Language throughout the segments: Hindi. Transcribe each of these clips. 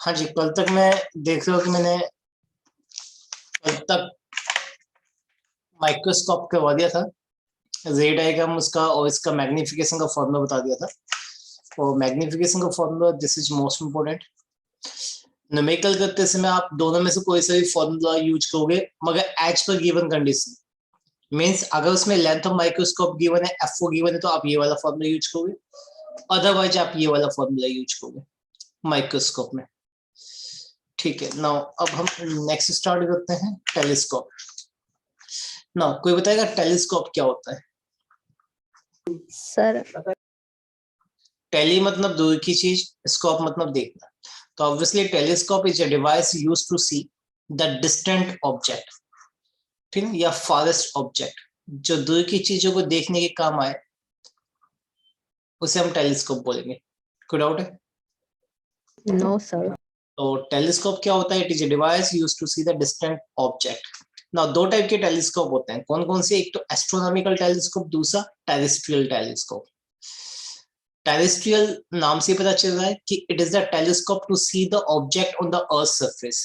हाँ जी, कल तक मैं देख रहा हूँ कि मैंने कल तक माइक्रोस्कोप करवा दिया था, रे डायग्राम उसका और इसका मैग्निफिकेशन का फॉर्मूला बता दिया था। और मैग्निफिकेशन का formula this is most important. Numerical करते समय आप दोनों में से कोई सा भी फॉर्मूला यूज करोगे, मगर as per given condition. Means अगर उसमें लेंथ ऑफ माइक्रोस्कोप गिवन है, F4 गिवन है, तो आप ये वाला फॉर्मूला यूज करोगे, अदरवाइज आप ये वाला फॉर्मूला यूज करोगे माइक्रोस्कोप में। ठीक है, नाउ अब हम नेक्स्ट स्टार्ट करते हैं टेलीस्कोप। नाउ कोई बताएगा टेलीस्कोप क्या होता है? सर टेली मतलब दूर की चीज, स्कोप मतलब देखना। तो obviously telescope is a device used to see the distant object, ठीक है, या फारेस्ट ऑब्जेक्ट, जो दूर की चीजों को देखने के काम आए, उसे हम टेलीस्कोप बोलेंगे। कोई डाउट है? No sir. तो टेलीस्कोप क्या होता है? It is a device used to see the distant object. ना दो टाइप के टेलीस्कोप होते हैं, कौन कौन से? एक तो एस्ट्रोनॉमिकल टेलीस्कोप, दूसरा टेरेस्ट्रियल टेलीस्कोप। टेरेस्ट्रियल नाम से पता चल रहा है कि it is the telescope to see the object on the earth surface.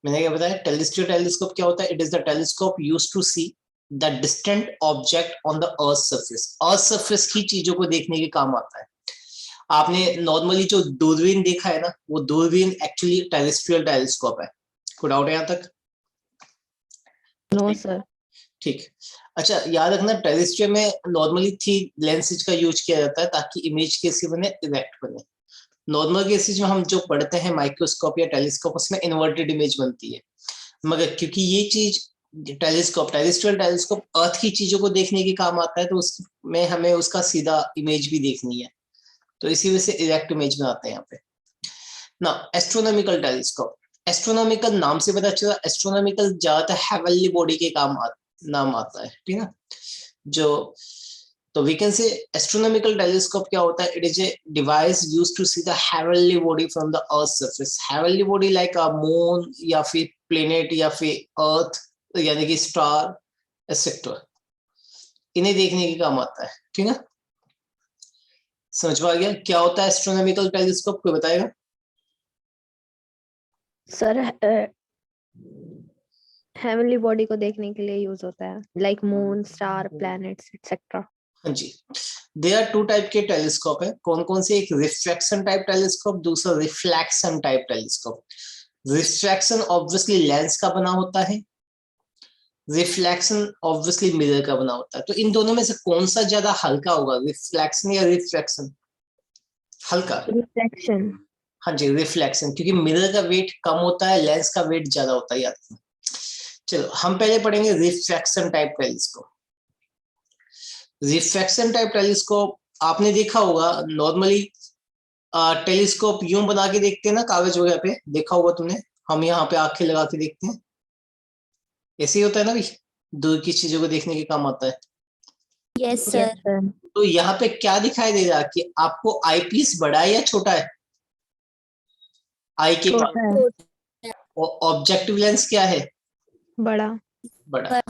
मैंने क्या बताया? टेरेस्ट्रियल टेलीस्कोप क्या होता है? It is the telescope used to see the distant object on the earth surface. Earth surface की चीजों को देखने के काम आता है। आपने नॉर्मली जो दूरबीन देखा है ना, वो दूरबीन एक्चुअली टेरेस्ट्रियल टेलीस्कोप है। कोई डाउट है यहाँ तक? No sir. ठीक। अच्छा, याद रखना टेरेस्ट्रियल में नॉर्मली 3 लेंसेज का यूज किया जाता है ताकि इमेज कैसी बने, इरेक्ट बने। नॉर्मल केसेज में हम जो पढ़ते हैं माइक्रोस्कोप या टेलीस्कोप, उसमें इन्वर्टेड इमेज बनती है। मगर क्योंकि ये चीज टेलीस्कोप, टेरेस्ट्रियल टेलीस्कोप अर्थ की चीजों को देखने के काम आता है, तो उसमें हमें उसका सीधा इमेज भी देखनी है, तो इसी वजह से इरेक्ट इमेज बनाते हैं यहाँ पे ना। एस्ट्रोनॉमिकल टेलीस्कोप, एस्ट्रोनॉमिकल नाम से पता चला, एस्ट्रोनॉमिकल ज्यादातर हेवनली बॉडी के नाम आता है, ठीक है ना। जो तो we can say astronomical telescope क्या होता है? It is a device used to see the heavenly body from the earth surface. Heavenly body like a moon या फिर प्लेनेट या फिर अर्थ, यानी कि स्टार एक्सेट्रा, इन्हें देखने के काम आता है, ठीक है। समझ में आ गया क्या होता है एस्ट्रोनॉमिकल टेलीस्कोप? कोई बताएगा? सर हेवनली बॉडी को देखने के लिए यूज होता है, like moon, star, planets etcetera. हाँ जी। देयर आर 2 टाइप के टेलीस्कोप है। कौन कौन से? एक रिफ्रैक्शन टाइप टेलीस्कोप, दूसरा reflection type telescope. Refraction obviously lens का बना होता है, रिफ्लेक्शन ऑब्वियसली मिरर का बना होता है। तो इन दोनों में से कौन सा ज्यादा हल्का होगा, रिफ्लेक्शन या रिफ्रैक्शन? हल्का। रिफ्लेक्शन। हाँ जी, रिफ्लेक्शन, क्योंकि मिरर का वेट कम होता है, लेंस का वेट ज्यादा होता है, याद रखना। चलो हम पहले पढ़ेंगे refraction type telescope. Refraction type telescope आपने देखा होगा, नॉर्मली टेलीस्कोप यूं बना के देखते हैं ना, कागज वगैरह पे, देखा होगा तुमने। हम यहाँ पे आंखें लगा के देखते हैं, ऐसे ही होता है ना भाई, दूर की चीजों को देखने के काम आता है। Yes sir. तो यहाँ पे क्या दिखाई दे रहा है कि आपको आई पीस बड़ा है या छोटा है? आई के पास। और ऑब्जेक्टिव लेंस क्या है? बड़ा। बड़ा।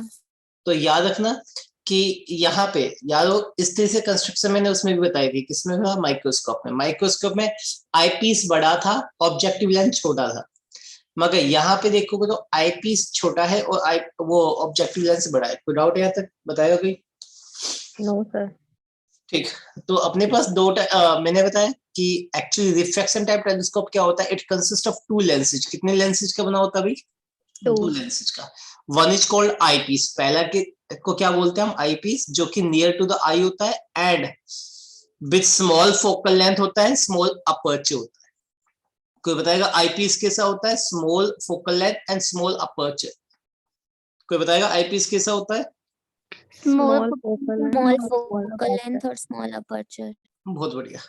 तो याद रखना कि यहाँ पे याद हो, इस तरह से कंस्ट्रक्शन मैंने उसमें भी बताई थी, किसमें था? माइक्रोस्कोप में। माइक्रोस्कोप में आई पीस बड़ा था, ऑब्जेक्टिव लेंस छोटा था। मगर यहाँ पे देखोगे तो आई पीस छोटा है और वो ऑब्जेक्टिव लेंस बड़ा है। कोई डाउट है यहाँ तक? बताएगा कोई? No sir. ठीक। तो अपने पास मैंने बताया कि एक्चुअली रिफ्रैक्शन टाइप टेलीस्कोप क्या होता है? It consist of 2 lenses. कितने लेंसेज का बना होता है भाई? 2 लेंसेज का। One is called eyepiece, पहला को क्या बोलते हैं हम? आई पीस, जो कि नियर टू द आई होता है and with small focal length होता है, स्मॉल अपर्चर होता है। कोई बताएगा आई पीस कैसा होता है? Small focal length and small aperture. कोई बताएगा आई पीस कैसा होता है? स्मॉल फोकल लेंथ और स्मॉल अपर्चर। बहुत बढ़िया।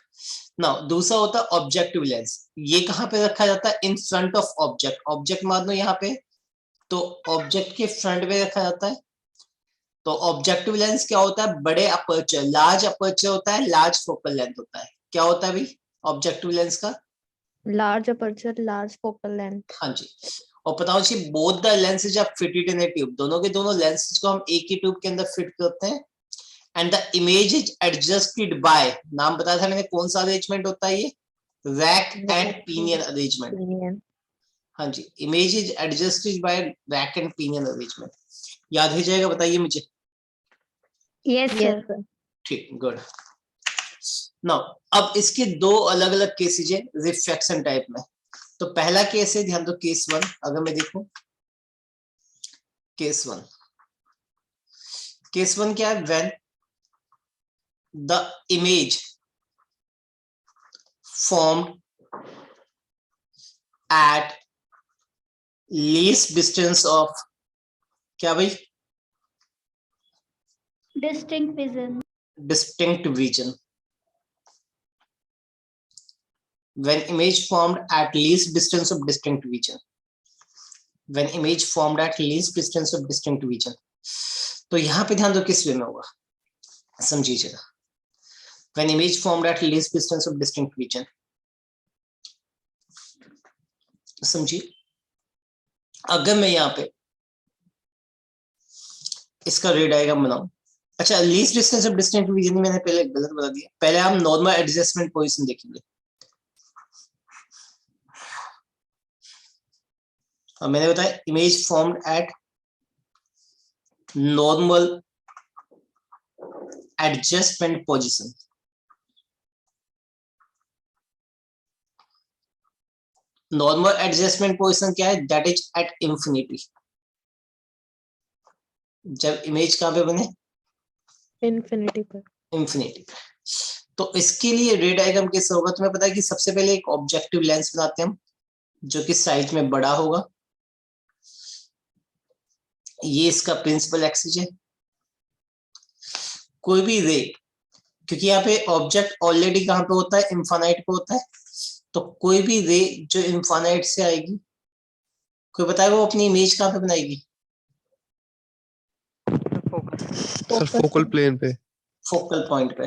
नाउ दूसरा होता है ऑब्जेक्टिव लेंस। ये कहाँ पे रखा जाता है? In front of object. Object मान लो यहाँ पे, तो ऑब्जेक्ट के फ्रंट में रखा जाता है। तो ऑब्जेक्टिव लेंस क्या होता है? बड़े अपर्चर, लार्ज अपर्चर होता है, लार्ज फोकल लेंथ होता है। क्या होता है भाई ऑब्जेक्टिव लेंस का? Large aperture, large focal length. हाँ जी। और बताओ जी, both the lenses are fitted in a tube. दोनों के दोनों लेंसेज को हम एक ही ट्यूब के अंदर फिट करते हैं and the image is adjusted by, नाम बताया था मैंने, कौन सा अरेंजमेंट होता है ये? Rack and pinion arrangement. Opinion. हाँ जी, image is adjusted by rack and pinion arrangement. याद हो जाएगा, बताइए मुझे। Yes, Yes, sir. sir. ठीक, गुड। नाउ अब इसके दो अलग अलग केसेज है रिफ्रैक्शन टाइप में। तो पहला केस है, ध्यान दो, केस 1। अगर मैं देखूं केस 1, केस 1 क्या है? When the image formed at least distance of, क्या भाई? Distinct vision. Distinct vision. When image formed at least distance of distinct vision. When image formed at least distance of distinct vision. तो यहां पे ध्यान दो किस वे में होगा, समझिएगा। When image formed at least distance of distinct vision. समझिए, अगर मैं यहाँ पे इसका रे डायग्राम बनाऊं, अच्छा least distance of distinct vision मैंने पहले गलत बता दिया। पहले हम नॉर्मल एडजस्टमेंट पोजीशन देखेंगे। और मैंने बताया image formed eight normal adjustment position. Normal adjustment position क्या है? That is at infinity. जब इमेज कहां पे बने? Infinity पर. इंफिनिटी। तो इसके लिए रे डायग्राम कैसे होगा? तुम्हें पता है कि सबसे पहले एक ऑब्जेक्टिव लेंस बनाते हैं हम, जो कि साइज में बड़ा होगा। ये इसका प्रिंसिपल एक्सिस है। कोई भी रे, क्योंकि यहाँ पे ऑब्जेक्ट ऑलरेडी कहां पे होता है? इनफाइनाइट पे होता है। तो कोई भी रे जो इनफाइनाइट से आएगी, कोई बताएगा वो अपनी इमेज कहां पे बनाएगी? सर फोकल प्लेन पे। फोकल पॉइंट पे।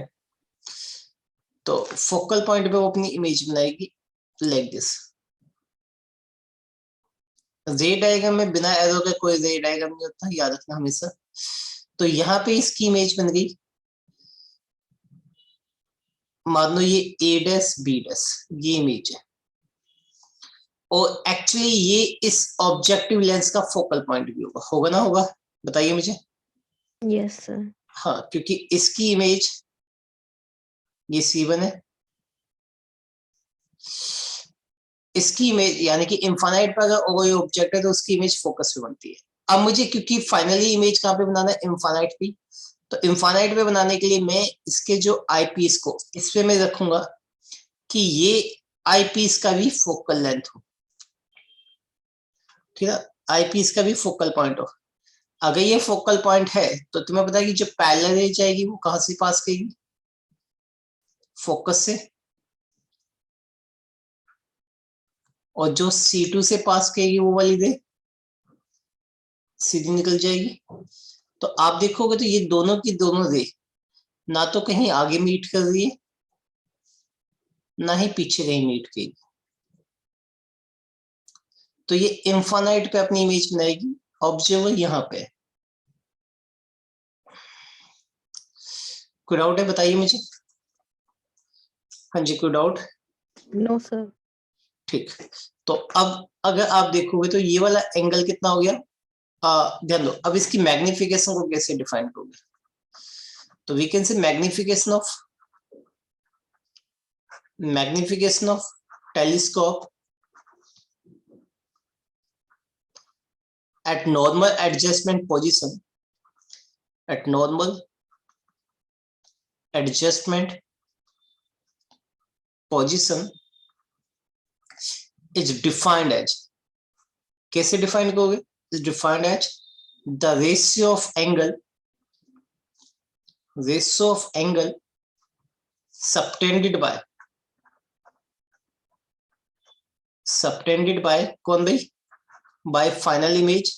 तो फोकल पॉइंट पे वो अपनी इमेज बनाएगी लाइक दिस। रे डायग्राम में बिना एरो के कोई रे डायग्राम नहीं होता, याद रखना हमेशा। तो यहाँ पे इसकी इमेज बन गई, मान लो ये ए डैश बी डैश, ये इमेज है। और एक्चुअली ये इस ऑब्जेक्टिव लेंस का फोकल पॉइंट भी होगा, होगा ना होगा? बताइए मुझे। Yes, sir. हाँ, क्योंकि इसकी इमेज ये C1 है, इसकी इमेज यानी कि इनफाइनाइट पर अगर कोई ऑब्जेक्ट है तो उसकी इमेज फोकस पे बनती है। अब मुझे क्योंकि फाइनली इमेज कहाँ पे बनाना है? इनफाइनाइट पे। तो इनफाइनाइट पे बनाने के लिए मैं इसके जो आई पीस को इस पे मैं रखूंगा कि ये आई पीस का भी फोकल लेंथ हो, ठीक है? आई पीस का भी फोकल पॉइंट हो। अगर ये फोकल पॉइंट है तो तुम्हें पता है कि जो पैरेलल रे जाएगी वो कहां से पास करेगी? फोकस से। और जो C2 से पास करेगी वो वाली रे सीधी निकल जाएगी। तो आप देखोगे तो ये दोनों की दोनों रे ना तो कहीं आगे मीट कर रही है, ना ही पीछे कहीं मीट करेगी। तो ये इनफाइनाइट पे अपनी इमेज बनाएगी। ऑब्जर्वर यहाँ पे। कोई डाउट है? बताइए मुझे। हाँ जी, कोई डाउट? No, sir. ठीक। तो अब अगर आप देखोगे तो ये वाला एंगल कितना हो गया? ध्यान दो, अब इसकी मैग्निफिकेशन को कैसे डिफाइन करोगे? तो we can say magnification of telescope at normal adjustment position, at normal adjustment position is defined as, कैसे डिफाइन करोगे? is defined as the ratio of angle subtended by कौन भाई? by final image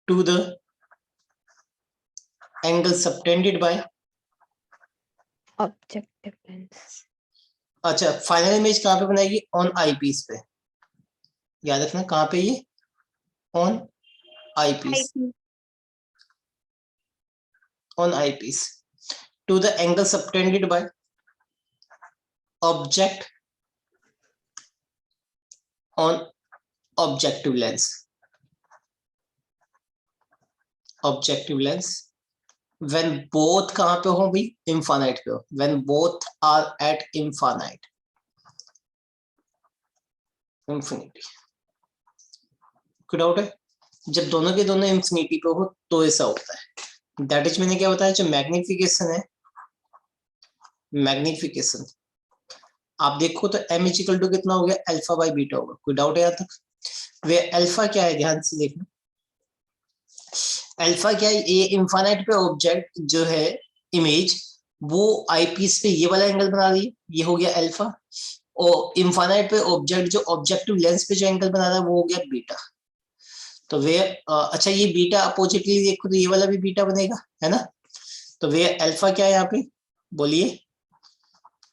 to the angle subtended by Objective lens. अच्छा, फाइनल इमेज कहां पे बनाएगी? ऑन आई पीस पे। याद रखना कहां पे? ये on eyepiece, on eyepiece to the angle subtended by object on objective lens. Objective lens when both कहाँ पे हो भाई, infinite पे हो, when both are at infinite, infinity. कोई डाउट है? जब दोनों के दोनों इंफिनिटी पे हो तो ऐसा होता है. दैट इज, मैंने क्या बताया, जो मैग्निफिकेशन है, मैग्निफिकेशन आप देखो तो m इक्वल टू कितना हो गया, अल्फा बाई बीटा होगा. कोई डाउट है यहाँ तक? वे अल्फा क्या है, ध्यान से देखना. अल्फा क्या है, ये इंफाइनाइट पे ऑब्जेक्ट जो है इमेज, वो आईपीस पे ये वाला एंगल बना रही है, ये हो गया अल्फा. और इंफाइनाइट पे ऑब्जेक्ट जो ऑब्जेक्टिव लेंस पे जो एंगल बना रहा है वो हो गया बीटा. तो वे अच्छा, ये बीटा अपोजिटली देखो तो ये वाला भी बीटा बनेगा, है ना. तो वे अल्फा क्या है यहाँ पे, बोलिए.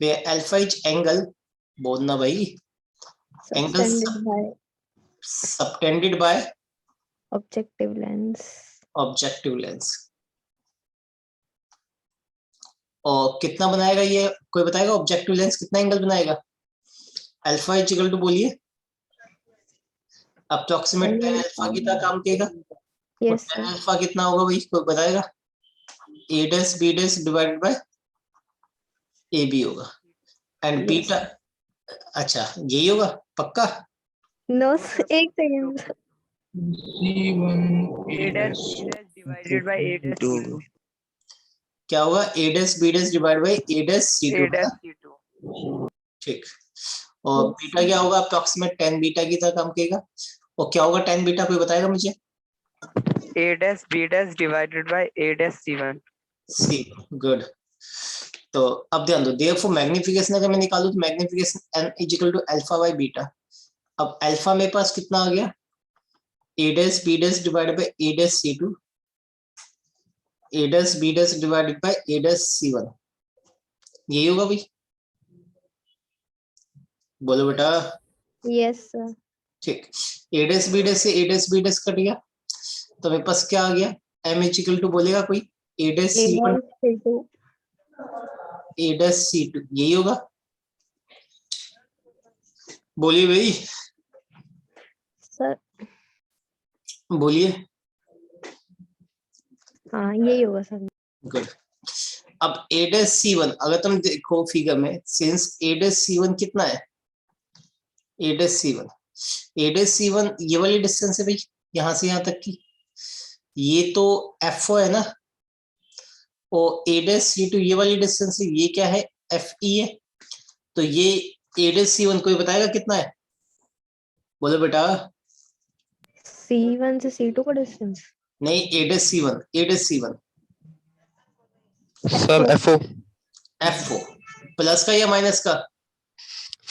वे अल्फा इज एंगल, बोलना भाई, angle subtended by objective lens. Objective lens. और कितना बनाएगा ये, कोई बताएगा ऑब्जेक्टिव लेंस कितना एंगल बनाएगा? अल्फा इज इक्वल टू, बोलिए, अप्रोक्सीमेट टेन अल्फा कितना काम करेगा. यस टेन अल्फा कितना होगा भाई, कोई बताएगा? A dash B dash divided by A B होगा. एंड बीटा, अच्छा यही होगा पक्का? नो, एक second. A dash divided by A dash C2. क्या होगा? A dash B dash divide by A dash C A dash C2. ठीक. और बीटा क्या होगा? अप्रोक्सीमेट टेन बीटा की तरह काम करेगा. और क्या होगा टेन बीटा, कोई बताएगा मुझे? A dash B dash divided by A dash C1. C. Good. तो अब ध्यान दो, देयरफॉर मैग्निफिकेशन अगर मैं निकालूं तो magnification n is equal to alpha by beta. अब अल्फा मेरे पास कितना आ गया, A dash B dash divided by A dash C2, A dash B dash divided by A dash C1. यही होगा भाई, बोलो बेटा. Yes sir. ठीक. ए डैश बी डैश से A dash B dash cut गया, तो मेरे पास क्या आ गया, m इज इक्वल टू, बोलेगा कोई, ए dash C1 A dash C2. यही होगा, बोलिए भाई, सर. बोलिए. हाँ, यही होगा सर. गुड. अब ए डैश C1 अगर तुम देखो फिगर में, सिंस ए डैश C1 कितना है, ए dash C1, A dash C1 ये वाली डिस्टेंस है भाई, यहां से यहां तक की, ये तो F4 है ना. और ए डैश C2 ये वाली डिस्टेंस है, ये क्या है, FE है. तो ये ए डैश C1 कोई बताएगा कितना है, बोलो बेटा. C1 से C2 का डिस्टेंस. नहीं, A dash C1, A dash C1 sir FO. F4 plus का या माइनस का?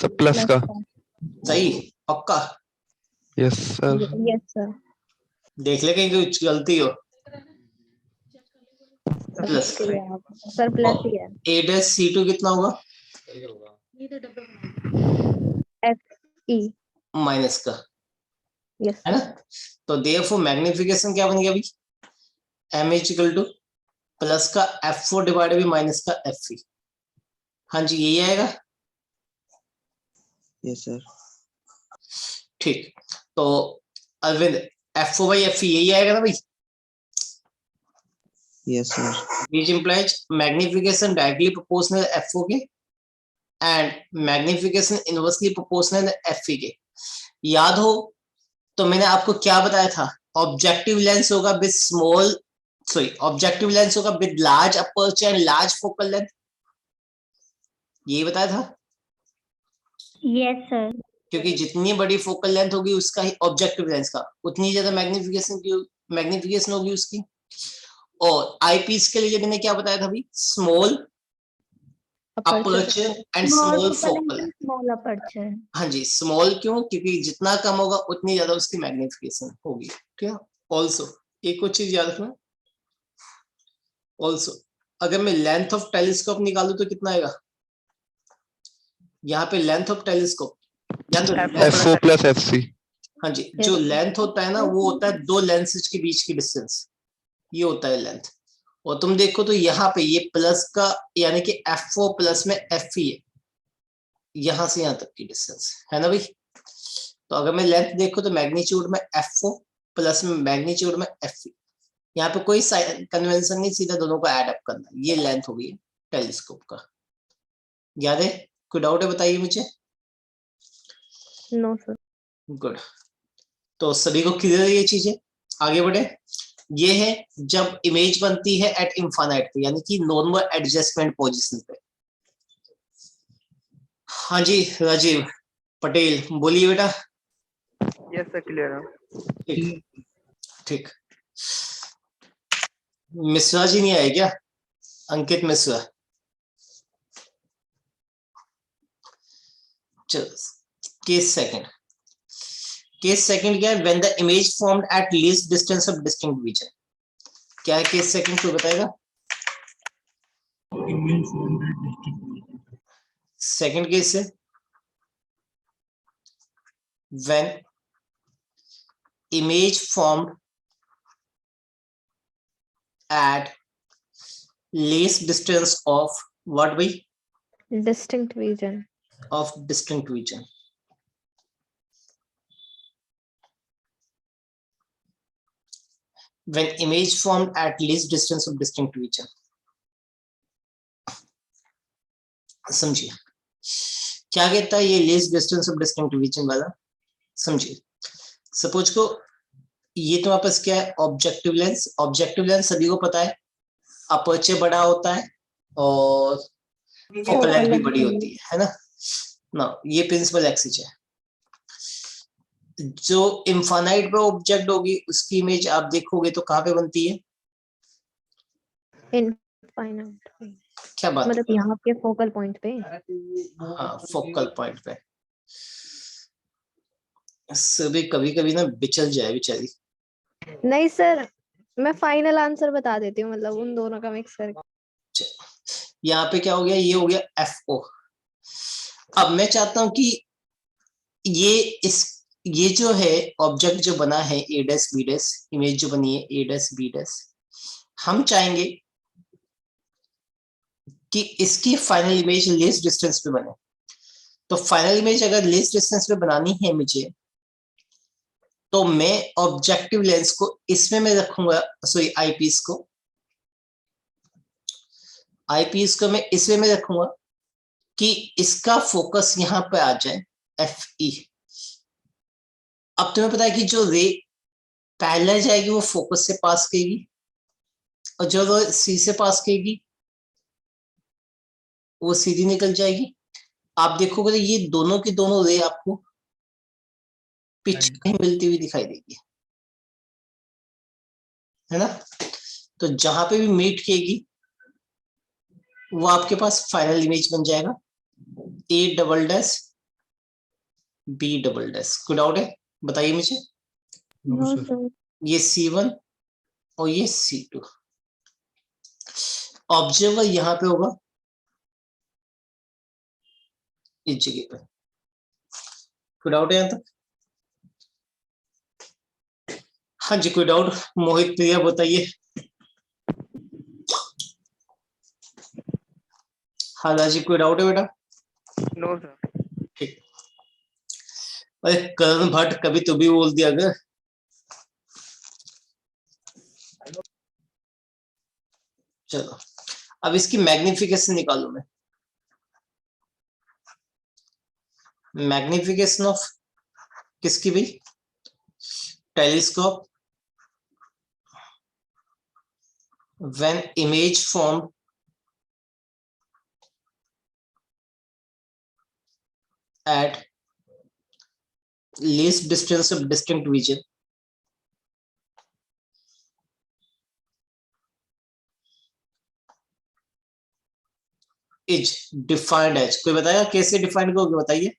सर प्लस का. सही, पक्का? Yes sir. Yes sir. देख ले कहीं कुछ गलती हो. प्लस. सर प्लस ही है. ए डैश C2 कितना होगा, FE. माइनस का, यस. है ना. तो देयरफॉर मैग्निफिकेशन क्या बन गया अभी, m is equal two plus का F4 डिवाइडेड बाय माइनस का FE. हाँ जी, यही आएगा. Yes sir. ठीक. तो अरविंद, F4 बाई FE यही आएगा ना भाई. Yes sir. which implies magnification directly proportional F4 के and magnification inversely proportional FE के. याद हो तो मैंने आपको क्या बताया था, ऑब्जेक्टिव लेंस होगा with small, sorry, objective lens होगा with large aperture and large focal length, ये बताया था. Yes, sir. क्योंकि जितनी बड़ी फोकल लेंथ होगी उसका ही ऑब्जेक्टिव लेंस का, उतनी ज्यादा मैग्निफिकेशन होगी उसकी. और आईपीस के लिए मैंने क्या बताया था भाई, small aperture and small focal. Small aperture. हाँ जी, स्मॉल क्यों, क्योंकि जितना कम होगा उतनी ज्यादा उसकी मैग्निफिकेशन होगी. ठीक है. ऑल्सो एक और चीज याद रखना, ऑल्सो अगर मैं लेंथ ऑफ टेलीस्कोप निकालू तो कितना आएगा, यहाँ पे length of telescope, FO plus FC. हाँ जी, जो लेंथ होता है ना वो होता है दो लेंसेज के बीच की डिस्टेंस, ये होता है लेंथ. और तुम देखो तो यहाँ पे ये प्लस का, यानी कि F4 प्लस में FE है, यहां से यहां तक की डिस्टेंस है ना भाई। तो अगर मैं लेंथ देखूं तो मैग्नीट्यूड में FO प्लस में मैग्नीट्यूड में FE, यहाँ पे कोई कन्वेंशन नहीं, सीधा दोनों को ऐड अप करना। ये लेंथ हो गई टेलीस्कोप का। याद है? कोई डाउट है बताइए मुझे। No sir. गुड। तो सभी को क्लियर है ये चीजें। आगे बढ़े। ये है जब इमेज बनती है एट इंफाइनाइट पे, यानी कि नॉर्मल एडजस्टमेंट पोजीशन पे। हाँ जी राजीव पटेल बोलिए बेटा। यस सर, क्लियर है। ठीक ठीक। मिश्रा जी नहीं आए क्या? अंकित मिश्रा। चलो केस सेकंड। केस सेकंड क्या है? When the image formed at least distance of distinct region. क्या है केस सेकंड, कोई बताएगा? सेकंड केस है when image formed at least distance of what by Distinct region. of distinct region. When image formed at least distance of distinct region. समझिए क्या कहता है ये least distance of distinct region वाला। समझिए सपोज को ये तुम्हारे पास क्या है? Objective lens. ऑब्जेक्टिव लेंस सभी को पता है अपर्चर बड़ा होता है और फोकल लेंथ भी बड़ी होती है ना। ना ये प्रिंसिपल एक्सिस है। जो इनफाइनाइट पे ऑब्जेक्ट होगी उसकी इमेज आप देखोगे तो कहाँ पे बनती है? इनफाइनाइट पे, क्या बात मतलब है? यहाँ पे फोकल पॉइंट पे। हाँ फोकल पॉइंट पे। सभी कभी कभी ना बिचल जाए बेचारी। नहीं सर, मैं फाइनल आंसर बता देती हूँ, मतलब उन दोनों का मिक्स करके। यहाँ पे क्या हो गया? ये हो गया FO। अब मैं चाहता हूं कि ये जो है ऑब्जेक्ट जो बना है A dash B dash, image जो बनी है A डैश B डैश, हम चाहेंगे कि इसकी फाइनल इमेज लीस्ट डिस्टेंस पे बने। तो फाइनल इमेज अगर लीस्ट डिस्टेंस पे बनानी है मुझे, तो मैं ऑब्जेक्टिव लेंस को इसमें मैं रखूंगा, सॉरी आईपीस को मैं इसमें मैं रखूंगा कि इसका फोकस यहां पे आ जाए FE। अब तुम्हें पता है कि जो रे पहले जाएगी वो फोकस से पास करेगी और जो रे C से पास करेगी वो सीधी निकल जाएगी। आप देखोगे तो ये दोनों की दोनों रे आपको पीछे कहीं मिलती हुई दिखाई देगी, है ना। तो जहां पे भी मीट किएगी वो आपके पास फाइनल इमेज बन जाएगा A double dash B double dash. कोई डाउट है बताइए मुझे। No sir. ये C1 और ये C2। ऑब्जर्वर यहां पे होगा इस जगह पे। कोई डाउट है यहां तक? हाँ जी कोई डाउट? मोहित प्रिया बताइए। हाँ राजी कोई डाउट है बेटा? No sir. ठीक। अरे करण भट्ट कभी तो भी बोल दिया अगर। चलो अब इसकी मैग्निफिकेशन निकालू मैं। मैग्निफिकेशन ऑफ किसकी भाई? Telescope when image formed at least distance of distinct region is defined as, कोई बताएगा कैसे डिफाइंड करोगे बताइए।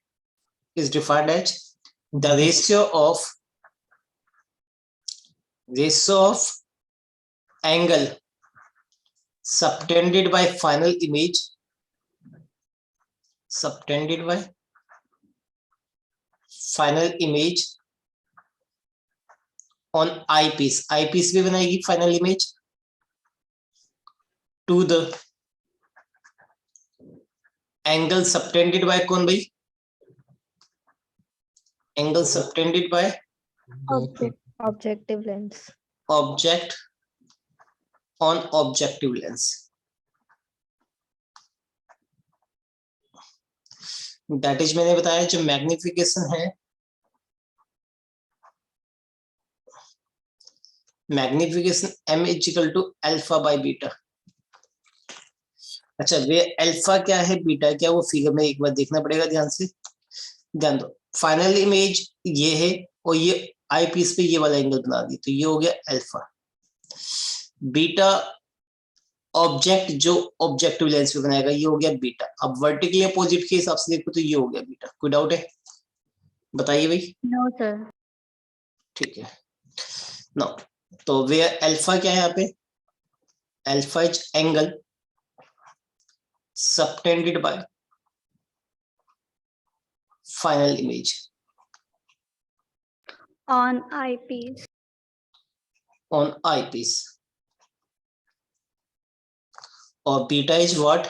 is defined as the ratio of angle subtended by final image on eyepiece भी बनाएगी final image to the angle subtended by कौन भाई? Angle subtended by objective lens. Object on objective lens. That is मैंने बताया जो मैग्निफिकेशन है, magnification m equal to alpha by beta. अच्छा वे अल्फा क्या है बीटा क्या, वो फिगर में एक बार देखना पड़ेगा ध्यान से। ध्यान दो, फाइनल इमेज ये है और ये आई पीस पे ये वाला एंगल बना दी, तो ये हो गया अल्फा। बीटा ऑब्जेक्ट जो ऑब्जेक्टिव लेंस पे बनाएगा, ये हो गया बीटा। अब वर्टिकली अपोजिट के हिसाब से देखो तो ये हो गया बीटा। कोई डाउट है बताइए भाई? No sir. ठीक है नो। तो वे अल्फा क्या है यहाँ पे? Alpha is angle subtended by final image on eyepiece. On eyepiece. और beta is what?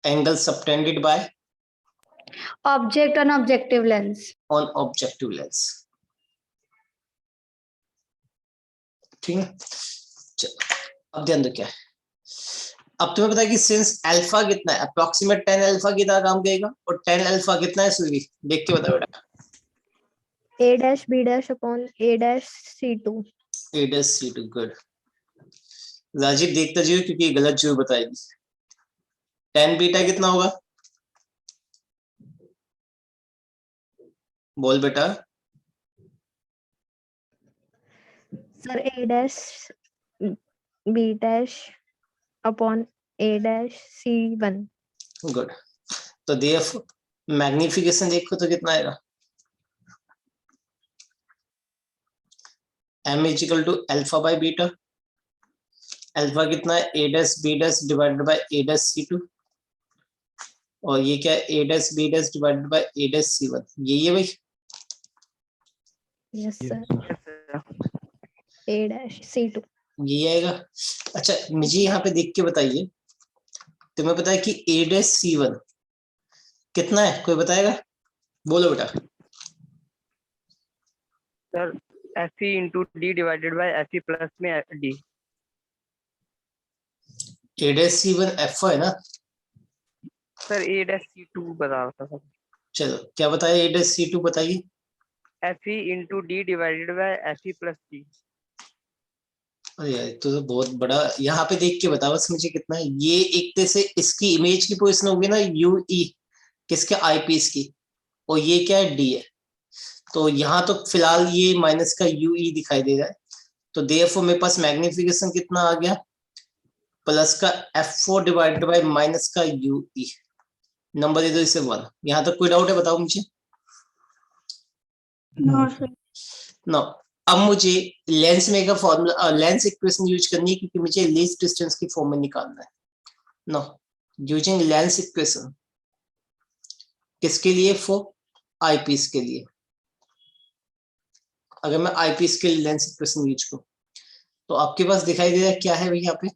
Angle subtended by object on objective lens. On objective lens. ठीक है चलो, अब ध्यान दो क्या है। अब तुम्हें पता है कि सिंस अल्फा कितना है, अप्रोक्सीमेट 10 अल्फा की तरह काम करेगा, और 10 अल्फा कितना है सुरभि? देख के बताओ बेटा। a dash b dash upon a dash c2। a dash c2 गुड। राजीव देखता जाइए क्योंकि ये गलत जो बताएगी। 10 बीटा कितना होगा? बोल बेटा। Sir a dash b dash upon a dash c1। गुड। तो देयरफॉर मैग्निफिकेशन देखो तो कितना आएगा? m is equal to alpha by beta. Alpha कितना है? a dash b dash divided by a dash c2, और ये क्या है? a dash b dash divided by a dash c1। यही है भाई। Yes sir. Yes, sir. a dash c2। यही आएगा। अच्छा मुझे यहाँ पे देख के बताइए, तुम्हें पता है कि a डैश c1 कितना है? कोई बताएगा? बोलो बेटा। Sir, Fe into D divided by Fe plus में D. a dash c1 f है ना? Sir, A dash C2 बता रहा था। चलो क्या बताया? a डैश c2 बताइए। Fe into D divided by Fe plus D. अरे यार तो बहुत बड़ा, यहाँ पे देख के बता बस मुझे कितना है। ये एक तरह से इसकी इमेज की पोजीशन होगी ना यू ई, किसके? आई पीस की। और ये क्या है? डी है। तो यहाँ तो फिलहाल ये माइनस का यू ई दिखाई दे रहा है, तो देयरफॉर मेरे पास मैग्निफिकेशन कितना आ गया? प्लस का f4 डिवाइडेड बाय माइनस का यू ई। नंबर दे दो इसे 1। यहाँ तक कोई डाउट है बताओ मुझे? No sir. नो। अब मुझे लेंस में का फॉर्मूला, लेंस इक्वेशन यूज करनी है क्योंकि मुझे लीस्ट डिस्टेंस की फॉर्म में निकालना है। नो, यूजिंग लेंस इक्वेशन किसके लिए? फॉर आई पीस के लिए। अगर मैं आई पीस के लिए लेंस इक्वेशन यूज करूं तो आपके पास दिखाई दे रहा है क्या है भाई? यहाँ पे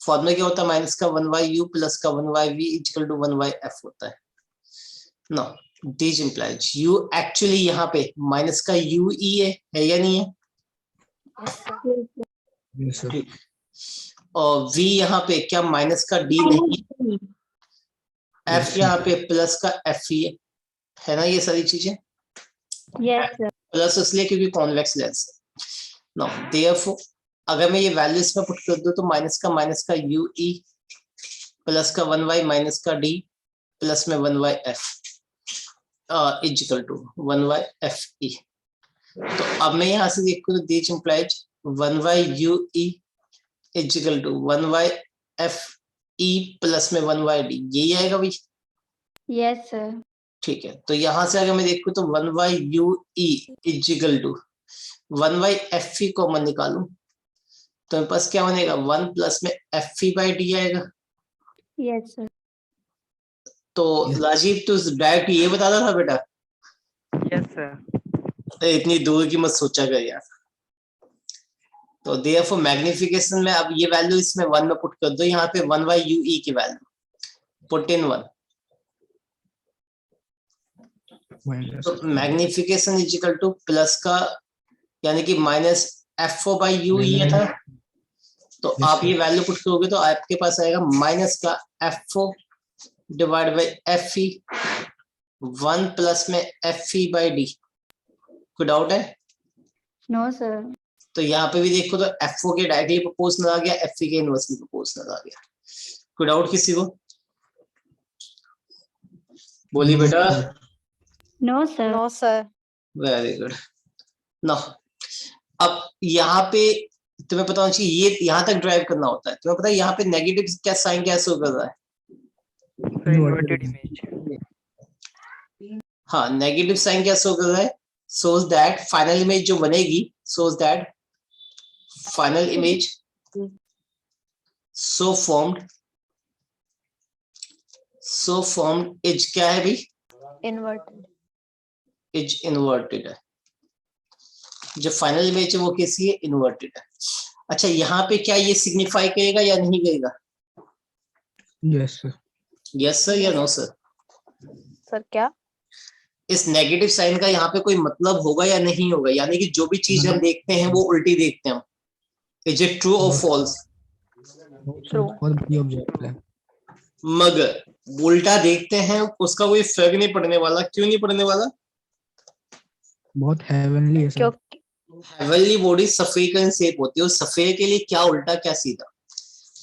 फॉर्मूला क्या होता है? माइनस का 1/u प्लस का 1/v इक्वल टू 1/f होता है। No, this implies u actually यहाँ पे माइनस का ue है या नहीं है? ठीक। और v यहाँ पे क्या माइनस का d नहीं? f यहाँ पे प्लस का f है ना? ये सारी चीजें यस सर। प्लस इसलिए क्योंकि कॉन्वेक्स लेंस है। नो, देयरफॉर अगर मैं ये वैल्यू इसमें पुट कर दूं तो माइनस का ue प्लस का 1y माइनस का d प्लस में 1/f इक्वल टू 1/fe। तो अब मैं यहाँ से देखूं तो this implies 1/ue equal to 1/fe plus में 1/d। यही आएगा भाई? Yes sir. ठीक है, तो यहाँ से अगर मैं देखूं तो 1/ue equal to 1/fe common निकालूं तो मेरे पास क्या बनेगा? 1 प्लस में fe/d आएगा। Yes sir. तो राजीव तू डायरेक्ट ये बता रहा था बेटा? Yes, sir. इतनी दूर की मत सोचा कर यार। तो देयरफॉर मैग्निफिकेशन में अब ये वैल्यू इसमें 1 में पुट कर दो। यहाँ पे 1/ue की वैल्यू पुट इन 1। माइनस तो magnification is equal two plus का यानी कि माइनस F4 बाई यू ये था। तो Yes, आप sir. ये वैल्यू पुट करोगे तो आपके पास आएगा माइनस का F4 divide by FE 1 plus में FE बाई डी। कोई डाउट है? No sir. तो यहाँ पे भी देखो तो F4 के डायरेक्टली प्रोपोर्शनल आ गया, FE के इनवर्सली प्रोपोर्शनल आ गया। कोई डाउट किसी को? बोली बेटा। No sir. No sir. Very good. No अब यहाँ पे तुम्हें पता होना चाहिए, ये यहाँ तक ड्राइव करना होता है। तुम्हें पता है यहाँ पे नेगेटिव क्या साइन क्या शो कर रहा है? Inverted image. हाँ, नेगेटिव साइन क्या शो कर रहा है? shows that फाइनल इमेज जो बनेगी, shows that final image so formed is क्या है भाई? इन्वर्टेड। इज इन्वर्टेड है। जो फाइनल इमेज है वो कैसी है? इन्वर्टेड है। अच्छा, यहाँ पे क्या ये सिग्निफाई करेगा या नहीं करेगा? Yes sir. यस सर या नो सर? सर क्या? इस नेगेटिव साइन का यहाँ पे कोई मतलब होगा या नहीं होगा? यानी कि जो भी चीज हम देखते हैं वो उल्टी देखते हैं हम। इज इट ट्रू और फॉल्स? True. बहुत बढ़िया ऑब्जेक्ट है। मगर उल्टा देखते हैं उसका कोई फर्क नहीं पड़ने वाला। क्यों नहीं पड़ने वाला? बहुत हेवनली है सर। क्योंकि हेवनली बॉडी सफेद का शेप होती है और सफेद के लिए क्या उल्टा क्या सीधा?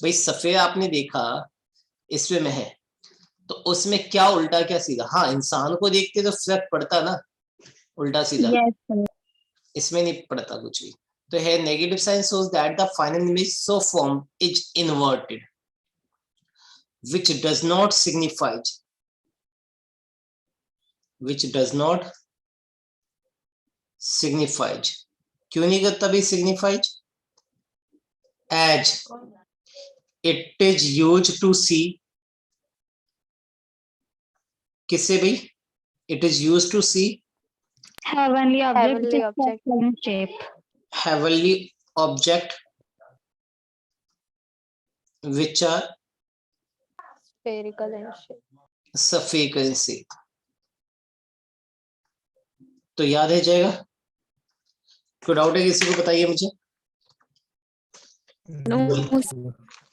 भाई सफेद आपने देखा इसमें में है तो उसमें क्या उल्टा क्या सीधा? हाँ, इंसान को देखते तो फर्क पड़ता ना उल्टा सीधा। Yes sir. इसमें नहीं पड़ता कुछ भी। तो है negative sign shows that the final image so formed is inverted, which does not signify क्यों नहीं करता भी signifies? As it is used to see किससे भाई? It is used to see heavenly Heavenly object. Object shape. heavenly object which are spherical in shape. spherical in shape। तो याद है जाएगा? कोई डाउट है किसी को? बताइए मुझे।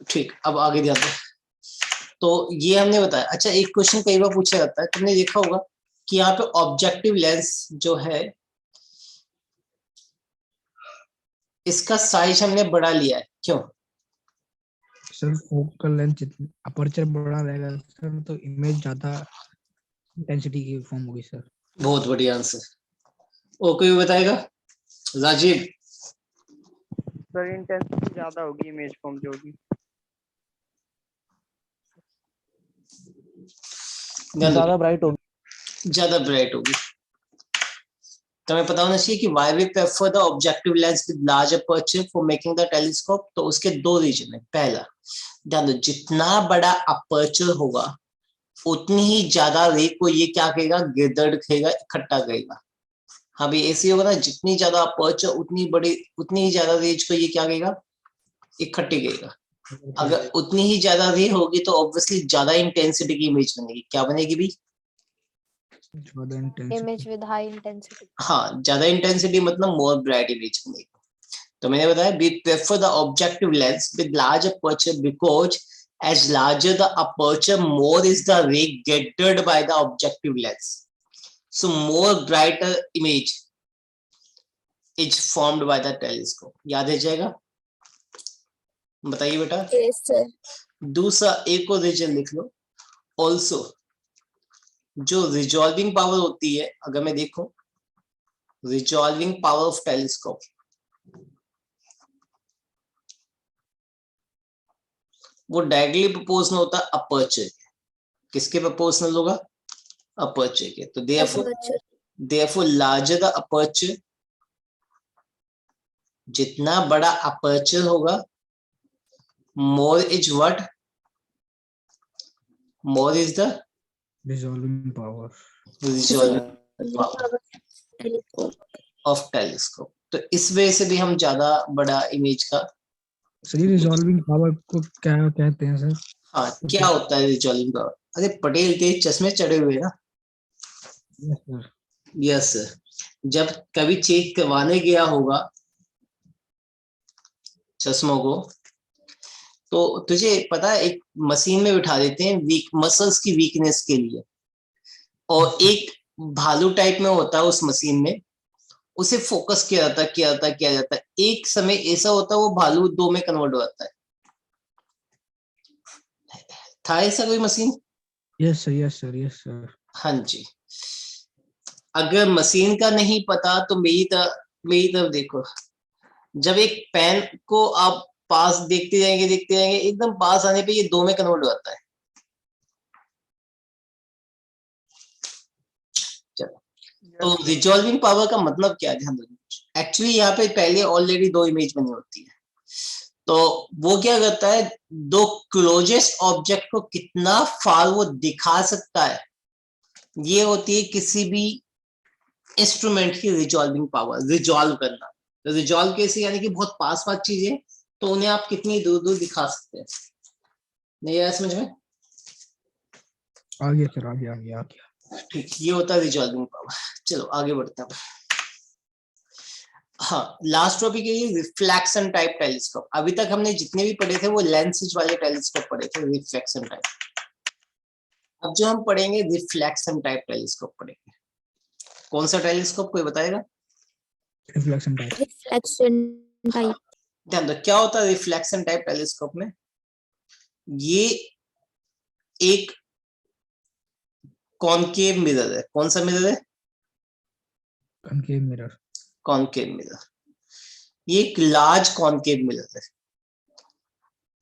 ठीक, अब आगे ध्यान दो। तो ये हमने बताया। अच्छा, एक क्वेश्चन कई बार पूछा जाता है, तुमने देखा होगा कि यहाँ पे ऑब्जेक्टिव लेंस जो है इसका साइज हमने बढ़ा लिया है। क्यों? सर फोकल लेंथ जितना अपर्चर बड़ा रहेगा सर तो इमेज ज्यादा इंटेंसिटी की फॉर्म होगी सर। बहुत बढ़िया आंसर। और कोई बताएगा? राजीव। सर इंटेंसिटी ज्यादा होगी इमेज फॉर्म जो होगी। ज्यादा ब्राइट होगी। ज्यादा ब्राइट होगी। तुम्हें पता होना चाहिए कि why we prefer the objective lens with large aperture for making the telescope। तो उसके दो रीजन है। पहला, ध्यान दो, जितना बड़ा अपर्चर होगा उतनी ही ज्यादा रे को ये क्या करेगा? गिरदड़ करेगा, इकट्ठा करेगा। हाँ भाई, ऐसे होगा ना, जितनी ज्यादा अपर्चर उतनी ही ज्यादा रेज को ये क्या करेगा? इकट्ठी करेगा। अगर उतनी ही ज्यादा रे होगी तो ऑब्वियसली ज्यादा इंटेंसिटी की इमेज बनेगी। क्या बनेगी भी? ज्यादा intensity. Image with high intensity. हाँ, ज्यादा इंटेंसिटी मतलब मोर ब्राइट इमेज बनेगी। तो मैंने बताया we prefer the objective lens with large aperture because as larger the aperture more is the ray gathered by the objective lens, so more brighter image is formed by the telescope। याद है जाएगा? बताइए बेटा। Yes sir. दूसरा एक और रीजन लिख लो। ऑल्सो जो रिजॉल्विंग पावर होती है, अगर मैं देखूं रिजॉल्विंग पावर ऑफ टेलीस्कोप, वो डायरेक्टली प्रोपोर्शनल होता है अपर्चर। किसके प्रोपोर्शनल होगा? अपर्चर के। तो therefore larger the aperture, जितना बड़ा अपर्चर होगा more is what? More is the resolving power resolving power of telescope। तो इस वजह से भी हम ज्यादा बड़ा इमेज का। सर ये रिजॉल्विंग पावर को क्या कहते हैं सर? हाँ, क्या होता है रिजॉल्विंग पावर? अरे पटेल के चश्मे चढ़े हुए ना। Yes, sir. Yes sir. जब कभी चेक करवाने गया होगा चश्मों को, तो तुझे पता है एक मशीन में बिठा देते हैं वीक मसल्स की वीकनेस के लिए, और एक भालू टाइप में होता है उस मशीन में, उसे फोकस किया जाता है। एक समय ऐसा होता है वो भालू 2 में कन्वर्ट हो जाता है। था ऐसा कोई machine? Yes, sir. Yes, sir. Yes, sir. हाँ जी। अगर मशीन का नहीं पता तो मेरी तरफ देखो। जब एक पेन को आप पास देखते जाएंगे एकदम पास आने पे ये 2 में कन्वर्ट हो जाता है। चलो, तो रिजॉल्विंग पावर का मतलब क्या है, ध्यान दो। एक्चुअली यहाँ पे पहले ऑलरेडी 2 इमेज बनी होती है, तो वो क्या करता है, 2 क्लोजेस्ट ऑब्जेक्ट को कितना फार वो दिखा सकता है, ये होती है किसी भी इंस्ट्रूमेंट की रिजॉल्विंग पावर। रिजॉल्व करना, तो रिजॉल्व कैसे, यानी कि बहुत पास चीजें, तो उन्हें आप कितनी दूर दूर दिखा सकते हैं। नहीं आया समझ में? आ गया सर, आ गया। ठीक, ये होता है रिजॉल्विंग पावर। चलो आगे बढ़ते हैं। हाँ, लास्ट टॉपिक है रिफ्लेक्शन टाइप टेलीस्कोप। अभी तक हमने जितने भी पढ़े थे वो लेंसेज वाले टेलीस्कोप पढ़े थे, रिफ्लेक्शन टाइप। अब जो हम पढ़ेंगे रिफ्लेक्शन टाइप टेलीस्कोप पढ़ेंगे। कौन सा टेलीस्कोप, कोई बताएगा? Reflection type. ध्यान दो, क्या होता है रिफ्लेक्शन टाइप टेलीस्कोप में? ये एक कॉनकेव मिरर है। कौन सा मिरर है? Concave mirror. Concave mirror. ये एक लार्ज कॉनकेव मिरर है।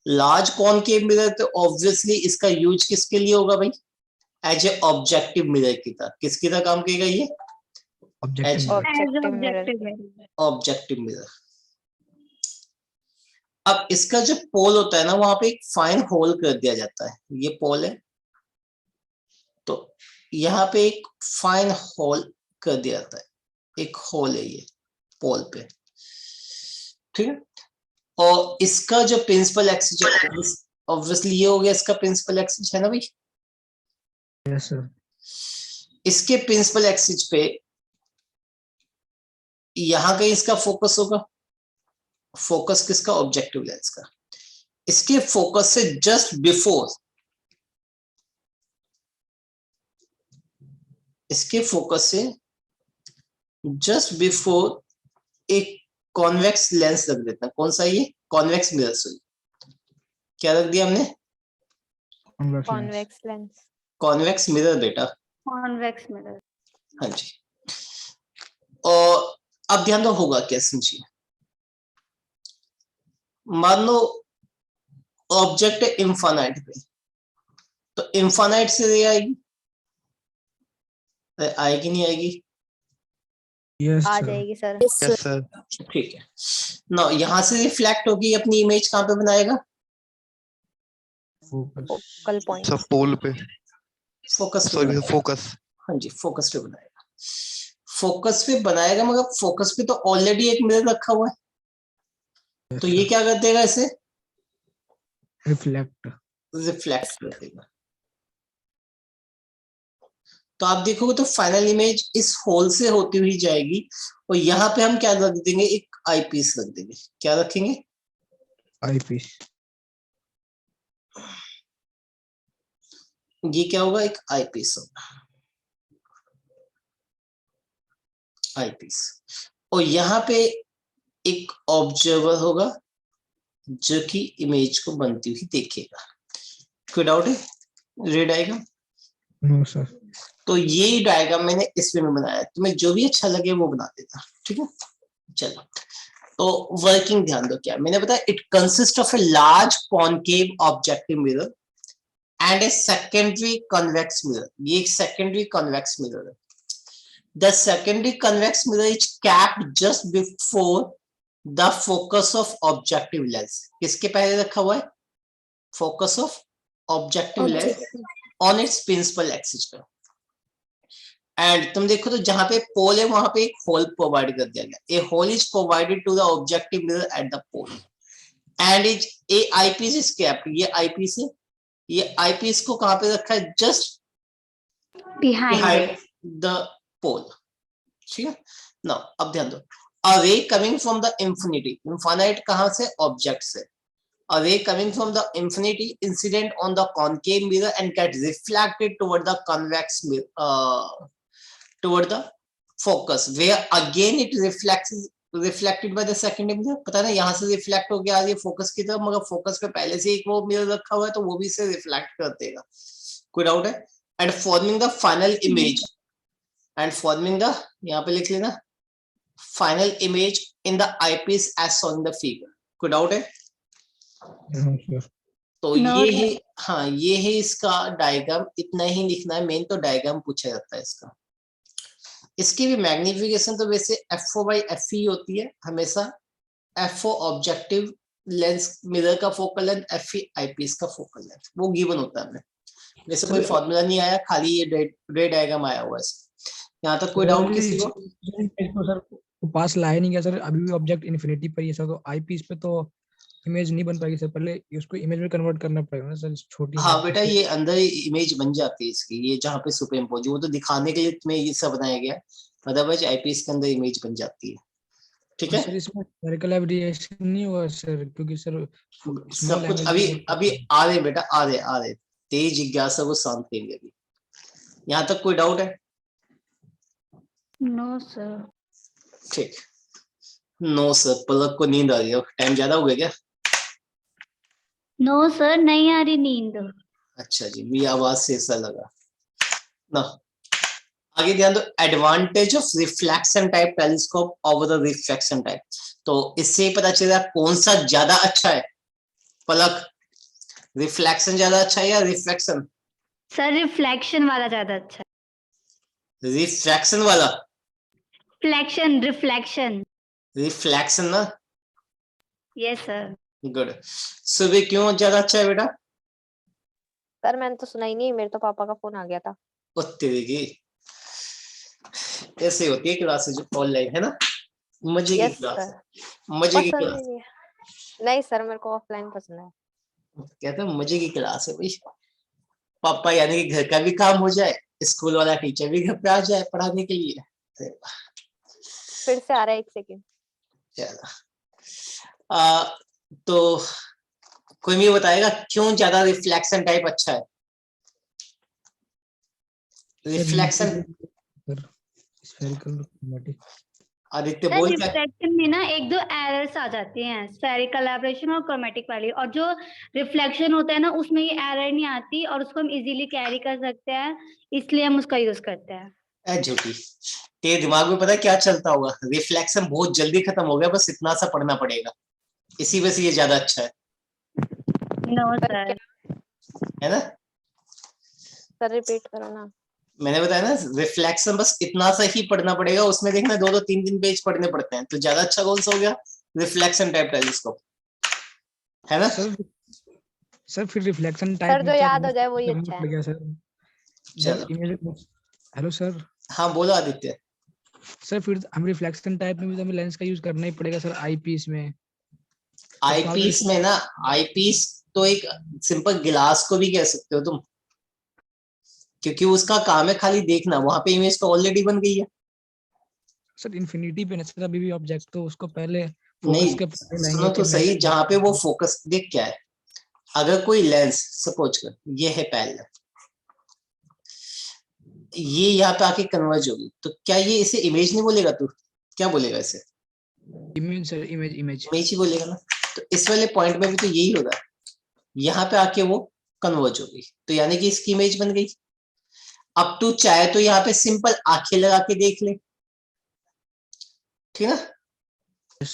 लार्ज कॉनकेव मिरर, तो ऑब्वियसली इसका यूज किसके लिए होगा भाई? एज ए ऑब्जेक्टिव मिरर की तरह। किसकी तरह काम करेगा ये? Objective mirror. अब इसका जो पोल होता है ना, वहां पे एक फाइन होल कर दिया जाता है। ये पोल है, तो यहाँ पे एक फाइन होल कर दिया जाता है। एक होल है ये पोल पे, ठीक है। और इसका जो प्रिंसिपल एक्सिस, ऑब्वियसली ये हो गया इसका प्रिंसिपल एक्सिस, है ना भाई? Yes sir. इसके प्रिंसिपल एक्सिस पे यहाँ कहीं इसका फोकस होगा। फोकस किसका? ऑब्जेक्टिव लेंस का। इसके फोकस से जस्ट बिफोर, इसके फोकस से जस्ट बिफोर एक कॉन्वेक्स लेंस रख देता है। कौन सा? ये कॉन्वेक्स मिरर। सॉरी, क्या रख दिया हमने? Convex lens. कॉन्वेक्स मिरर बेटा, कॉन्वेक्स मिरर। हाँ जी। और अब ध्यान दो होगा क्या, समझिए। मान लो ऑब्जेक्ट है इनफाइनाइट पे, तो इनफाइनाइट से रे आएगी, आएगी नहीं आएगी? यस आ सर। जाएगी सर। Yes sir. ठीक है ना। यहां से रिफ्लेक्ट होगी, अपनी इमेज कहां पे बनाएगा? फोकस। Focal point. सब पोल पे, फोकस पे सॉरी बनाएगा। फोकस। हाँ जी, फोकस पे बनाएगा। फोकस पे बनाएगा, मगर फोकस पे तो ऑलरेडी एक मिरर रखा हुआ है, तो ये क्या कर देगा? इसे रिफ्लेक्ट कर देगा। तो आप देखोगे तो फाइनल इमेज इस होल से होती हुई जाएगी, और यहाँ पे हम क्या रख देंगे? एक आईपीस रख देंगे। क्या रखेंगे? आईपीस। ये क्या होगा? एक आईपीस होगा, आईपीस। और यहाँ पे एक ऑब्जर्वर होगा जो कि इमेज को बनती हुई देखेगा। कोई डाउट है? रेड आएगा? No sir. तो ये डायग्राम मैंने इस वे में बनाया है, तुम्हें जो भी अच्छा लगे वो बना देना, ठीक है। चलो, तो वर्किंग ध्यान दो। क्या मैंने बताया? It consist of a large concave objective mirror and a secondary convex mirror. ये एक सेकेंडरी कन्वेक्स मिरर है। The secondary convex mirror is capped just before the focus of objective lens. किसके पहले रखा हुआ है? Focus of objective lens on its principal axis पे। एंड तुम देखो तो जहां पे पोल है वहां पे एक होल प्रोवाइड कर दिया गया। A hole is provided to the objective mirror at the pole and is a eyepiece is capped. ये आईपीस है। ये आईपीस को कहां पे रखा है? जस्ट बिहाइंड द पोल, ठीक है ना। अब ध्यान दो, a ray coming from the infinity, infinite कहां से, ऑब्जेक्ट से, a ray coming from the infinity incident on the concave mirror and get reflected toward the convex mirror, toward the focus where again it reflected by the secondary mirror। पता है ना, यहाँ से रिफ्लेक्ट हो गया ये फोकस की तरफ, मगर फोकस पे पहले से एक वो मिरर रखा हुआ है तो वो भी इसे रिफ्लेक्ट कर देगा, कोई डाउट है। And forming the final image, and forming the, यहाँ पे लिख लेना, final image in the eyepiece as shown in the figure, कोई डाउट है। तो No, ये sir. है, हाँ ये है इसका डायग्राम, इतना ही लिखना है, मेन तो डायग्राम पूछा जाता है इसका। इसकी भी मैग्निफिकेशन तो वैसे f4 by fe होती है हमेशा, f4 ऑब्जेक्टिव लेंस मिरर का फोकल लेंथ, fe आईपीस का फोकल लेंथ, वो गिवन होता है हमें, वैसे कोई फॉर्मूला नहीं आया, खाली ये रे डायग्राम आया हुआ है। यहाँ तक कोई डाउट किसी को? तो सर पास लाया नहीं गया सर, अभी भी ऑब्जेक्ट इन्फिनिटी पर ही है सर, तो आईपीस पे तो इमेज नहीं बन पाएगी सर, पहले उसको इमेज में कन्वर्ट करना पड़ेगा ना सर, छोटी। हाँ बेटा, ये अंदर इमेज बन जाती है इसकी, ये जहाँ पे सुपर इम्पोज, वो तो दिखाने के लिए तुम्हें ये सब बनाया गया, अदरवाइज आईपीएस के अंदर इमेज बन जाती है, ठीक है। सर इसमें स्फेरिकल एविडेशन नहीं हुआ सर, क्योंकि सर सब कुछ अभी आ रहे बेटा, आ रहे, तेज जिज्ञासा को शांत करेंगे अभी। यहाँ तक कोई डाउट है? No, sir. ठीक, नो सर, पलक को नींद आ रही है, टाइम ज्यादा हो गया क्या? No, sir. नहीं आ रही नींद। अच्छा जी, मेरी आवाज से ऐसा लगा ना। आगे ध्यान दो, advantage of reflection type telescope over the refraction type. तो इससे पता चला कौन सा ज्यादा अच्छा है पलक, रिफ्लेक्शन ज्यादा अच्छा है या रिफ्रैक्शन? सर रिफ्लेक्शन वाला ज्यादा अच्छा है। रिफ्रैक्शन वाला, रिफ्लेक्शन। रिफ्लेक्शन ना, यस सर। गुड। सुबह क्यों ज्यादा अच्छा है बेटा? सर मैंने तो सुना ही नहीं, मेरे तो पापा का फोन आ गया था। ओ तेरी की, ऐसे होती है क्लासेज ऑनलाइन, है ना, मजे की यस क्लास, सर, मजे की पसंद क्लास, ही नहीं है। नहीं सर, मेरे को ऑफलाइन पसंद है। कहते हैं मजे की क्लास है भाई। पापा यानी कि घर का भी काम हो जाए, स्कूल वाला टीचर भी घर पे आ जाए पढ़ाने के लिए। फिर से आ रहा है, एक सेकंड। तो कोई मुझे बताएगा क्यों ज्यादा रिफ्लेक्शन टाइप अच्छा है? Reflection, spherical chromatic. Aditya sir बोल क्या? रिफ्लेक्शन में ना एक दो एरर्स आ जाती हैं, स्फेरिकल एब्रेशन और क्रोमेटिक वाली, और जो रिफ्लेक्शन होता है ना उसमें ये एरर नहीं आती और उसको हम इजीली कैरी कर सकते हैं, इसलिए हम उसका यूज करते हैं। झूठी, तेरे दिमाग में पता है क्या चलता होगा? रिफ्लेक्शन बहुत जल्दी खत्म हो गया, बस इतना सा पढ़ना पड़ेगा, इसी वजह से ये ज्यादा अच्छा है सर। है ना। सर रिपीट करो ना। मैंने बताया ना, रिफ्लेक्शन बस इतना सा ही पढ़ना पड़ेगा, उसमें देखना 2-2 3-3 पेज पढ़ने पड़ते हैं, तो ज्यादा अच्छा कौन सा हो गया? रिफ्लेक्शन टाइप टेलीस्कोप, है ना। सर फिर रिफ्लेक्शन सर टाइप जो याद हो जाए वही अच्छा है। सर चलो, हेलो सर। हाँ बोलो आदित्य। सर फिर हम रिफ्लेक्शन टाइप में भी तो हमें लेंस का यूज करना ही पड़ेगा सर, आईपीस में। आईपीस में ना, आईपीस तो एक सिंपल गिलास को भी कह सकते हो तुम, क्योंकि उसका काम है खाली देखना, वहां पे इमेज तो ऑलरेडी बन गई है। सर इन्फिनिटी पे सर अभी भी ऑब्जेक्ट, तो उसको पहले नहीं, फोकस के सुनो तो सही, जहां पे वो फोकस देख क्या है, अगर कोई लेंस सपोज कर ये है पैरेलल, ये यहाँ पे आके कन्वर्ज होगी, तो क्या ये इसे इमेज नहीं बोलेगा? तू क्या बोलेगा इसे? इमेज सर, इमेज इमेज ही बोलेगा ना। तो इस वाले पॉइंट में भी तो यही होगा, यहाँ पे आके वो कन्वर्ज होगी, तो यानी कि इसकी इमेज बन गई। अब तू चाहे तो यहाँ पे सिंपल आंखें लगा के देख ले, ठीक है ना,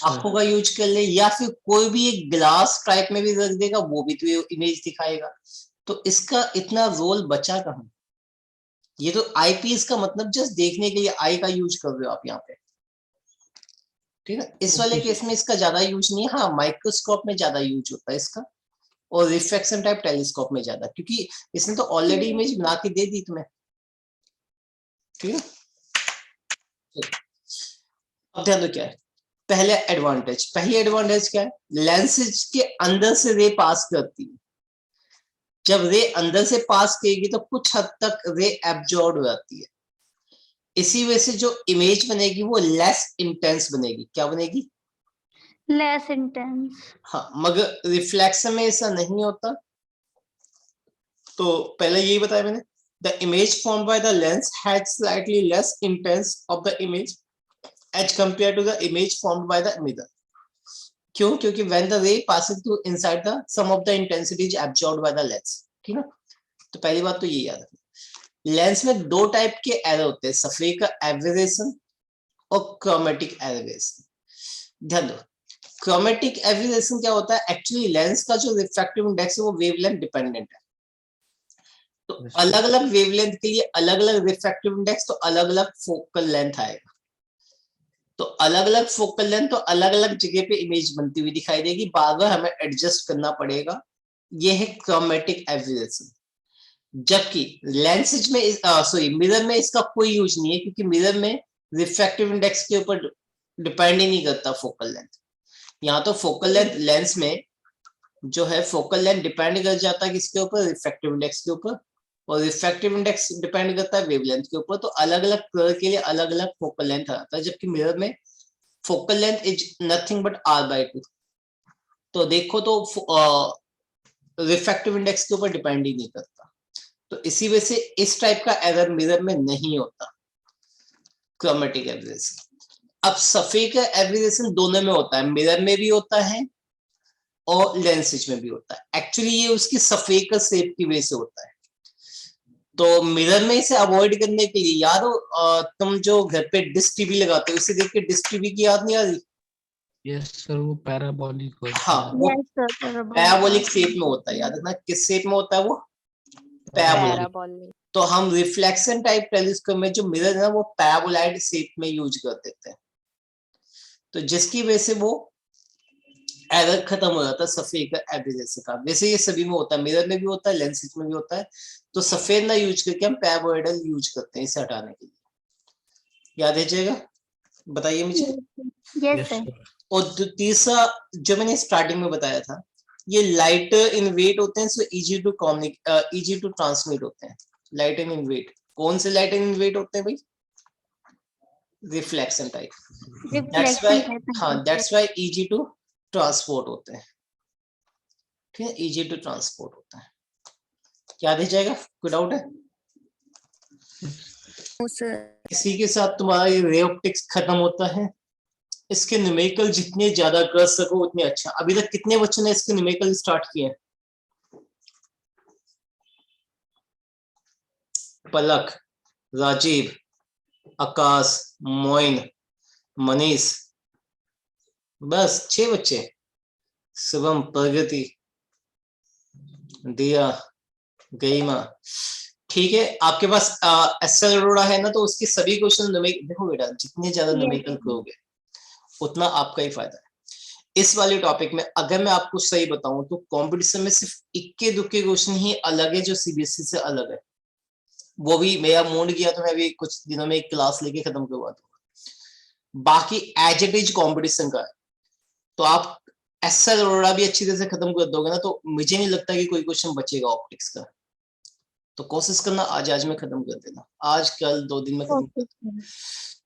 आंखों का यूज कर ले, या फिर कोई भी एक ग्लास टाइप में भी रख देगा, वो भी तो इमेज दिखाएगा। तो इसका इतना रोल बचा कहाँ? ये तो आईपीएस का मतलब जस्ट देखने के लिए आई का यूज कर रहे हो आप यहाँ पे, ठीक है। इस वाले केस में इसका ज्यादा यूज नहीं है, हाँ माइक्रोस्कोप में ज्यादा यूज होता है इसका, और रिफ्रैक्शन टाइप टेलीस्कोप में ज्यादा, क्योंकि इसने तो ऑलरेडी इमेज बना के दे दी तुम्हें, ठीक है। अब ध्यान दो क्या है पहले एडवांटेज क्या है? लेंसेज के अंदर से रे पास करती है, जब रे अंदर से पास करेगी तो कुछ हद तक रे एब्जॉर्ब हो जाती है, इसी वजह से जो इमेज बनेगी वो लेस इंटेंस बनेगी। क्या बनेगी? Less intense. हाँ, मगर रिफ्लेक्शन में ऐसा नहीं होता। तो पहले यही बताया मैंने, the image formed by the lens has slightly less intense of the image as compare to the image formed by the mirror. क्यों? क्योंकि when the ray passing through inside the some of the intensity is absorbed by the lens. ठीक है ना? तो पहली बात तो ये याद रखना, लेंस में दो टाइप के एरर होते हैं, सफेद का एब्रेशन और क्रोमेटिक एब्रेशन। ध्यान दो, क्रोमेटिक एब्रेशन क्या होता है? एक्चुअली लेंस का जो रिफ्रैक्टिव इंडेक्स है वो वेवलेंथ डिपेंडेंट है। तो अलग अलग वेवलेंथ के लिए अलग अलग रिफ्रैक्टिव इंडेक्स, तो अलग अलग फोकल लेंथ आएगा। तो अलग अलग फोकल लेंथ तो अलग अलग जगह पे इमेज बनती हुई दिखाई देगी, बार बार हमें एडजस्ट करना पड़ेगा। ये है क्रोमेटिक एब्रेशन। जबकि लेंस में सॉरी मिरर में इसका कोई यूज नहीं है, क्योंकि मिरर में रिफ्रैक्टिव इंडेक्स के ऊपर डिपेंड ही नहीं करता फोकल लेंथ। यहाँ तो फोकल लेंथ लेंस में जो है फोकल लेंथ डिपेंड कर जाता है किसके ऊपर? रिफ्रैक्टिव इंडेक्स के ऊपर, और रिफ्रैक्टिव इंडेक्स डिपेंड करता है वेवलेंथ के ऊपर। तो अलग अलग कलर के लिए अलग अलग फोकल लेंथ आता है, जबकि मिरर में focal length is nothing but r/2। तो देखो तो रिफ्रैक्टिव इंडेक्स के ऊपर डिपेंड ही नहीं करता। तो इसी वजह से इस टाइप का एरर मिरर में नहीं होता, क्रोमेटिक एब्रेशन। अब सफेद का एब्रेशन दोनों में होता है, मिरर में भी होता है और लेंस में भी होता है। एक्चुअली ये उसकी सफेद का शेप की वजह से होता है। तो मिरर में इसे अवॉइड करने के लिए, याद हो तुम जो घर पे डिश टीवी लगाते हो, इसे देख के डिश टीवी की याद नहीं आ रही? यस सर, वो पैराबोलिक होता हाँ, है। वो यस सर, पैराबोलिक शेप में होता है। याद रखना किस शेप में होता है वो? पैराबोलिक। पैराबोलिक। तो हम रिफ्लेक्शन टाइप टेलीस्कोप में जो मिरर है ना वो पैराबोलाइड शेप में यूज कर देते हैं, तो जिसकी वजह से वो एरर खत्म हो जाता है सफेद का एब्रेशन का। वैसे ये सभी में होता है, मिरर में भी होता है, लेंसेज में भी होता है। तो सफेद ना यूज करके हम पैराबोलाइडल यूज करते हैं इसे हटाने के लिए। याद रखिएगा, बताइए मुझे। Yes yes sir. सर। और तीसरा जो मैंने स्टार्टिंग में बताया था, ये लाइट इन वेट होते हैं, so easy to easy to transmit होते हैं। लाइट इन वेट, कौन से लाइट इन वेट होते हैं भाई? Reflection type. दैट्स व्हाई, हाँ, that's why easy to transport होते हैं। ठीक है, इजी टू ट्रांसपोर्ट होता है। क्या दे जाएगा? कोई डाउट है? इसी के साथ तुम्हारा ये रे ऑप्टिक्स खत्म होता है। इसके न्यूमेरिकल जितने ज्यादा कर सको उतने अच्छा। अभी तक कितने बच्चों ने इसके न्यूमेरिकल स्टार्ट किए? पलक, राजीव, आकाश, मोइन, मनीष, बस 6 बच्चे। शुभम, प्रगति, दिया, गरिमा। ठीक है, आपके पास एसएल अरोड़ा है ना, तो उसकी सभी क्वेश्चन देखो बेटा, जितने ज्यादा न्यूमेरिकल करोगे उतना आपका ही फायदा है। इस वाले टॉपिक में अगर मैं आपको सही बताऊं तो कंपटीशन में सिर्फ इक्के दुक्के क्वेश्चन ही अलग है जो सीबीएसई से अलग है। वो भी मेरा मूड किया तो मैं भी कुछ दिनों में एक क्लास लेके खत्म करवा दूंगा। बाकी एज इट इज कॉम्पिटिशन का है, तो आप एसएल अरोड़ा भी अच्छी तरह से खत्म कर दोगे ना, तो मुझे नहीं लगता कि कोई क्वेश्चन बचेगा ऑप्टिक्स का। तो कोशिश करना आज में खत्म कर देना, आज कल 2 दिन में खत्म कर देना।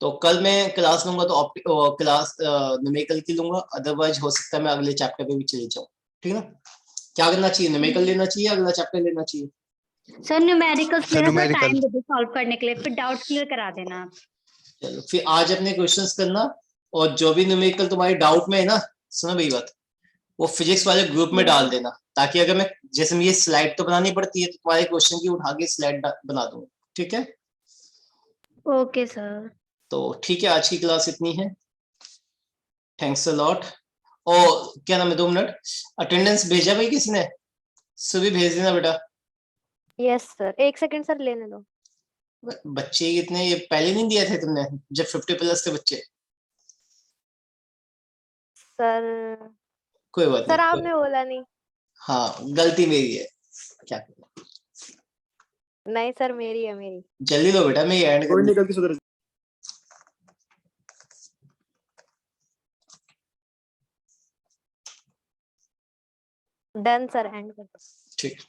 तो कल मैं क्लास लूंगा तो क्लास न्यूमेरिकल की लूंगा, अदरवाइज हो सकता है मैं अगले चैप्टर पे भी चले जाऊं। ठीक है ना? क्या करना चाहिए? न्यूमेरिकल लेना चाहिए, अगला चैप्टर लेना चाहिए? सर न्यूमेरिकल्स सर, लेना, थोड़ा न्यूमेरिकल। टाइम दे दो सॉल्व करने के लिए, फिर डाउट क्लियर करा देना आप। चलो फिर आज अपने क्वेश्चंस करना, और जो भी न्यूमेरिकल तुम्हारी डाउट में है ना, सुनो भाई बात, वो फिजिक्स वाले ग्रुप में डाल देना, ताकि अगर मैं जैसे ये स्लाइड तो बनानी पड़ती है, तो तुम्हारे क्वेश्चन की उठा के स्लाइड बना दूंगा। ठीक है? Okay sir. तो ठीक है, आज की क्लास इतनी है। Thanks a lot. और क्या नाम है, 2 मिनट, अटेंडेंस भेजा भाई किसी ने? सुबह भेज देना बेटा। यस सर, 1 सेकंड सर, लेने दो। बच्चे कितने, ये पहले नहीं दिए थे तुमने जब 50+ थे बच्चे? सर कोई बात सर नहीं, आपने बोला नहीं। हाँ गलती मेरी है, क्या करूं? नहीं सर, मेरी है, मेरी। जल्दी लो बेटा, मैं ये एंड कर निकल के सुधर। डन सर, एंड कर दो। ठीक।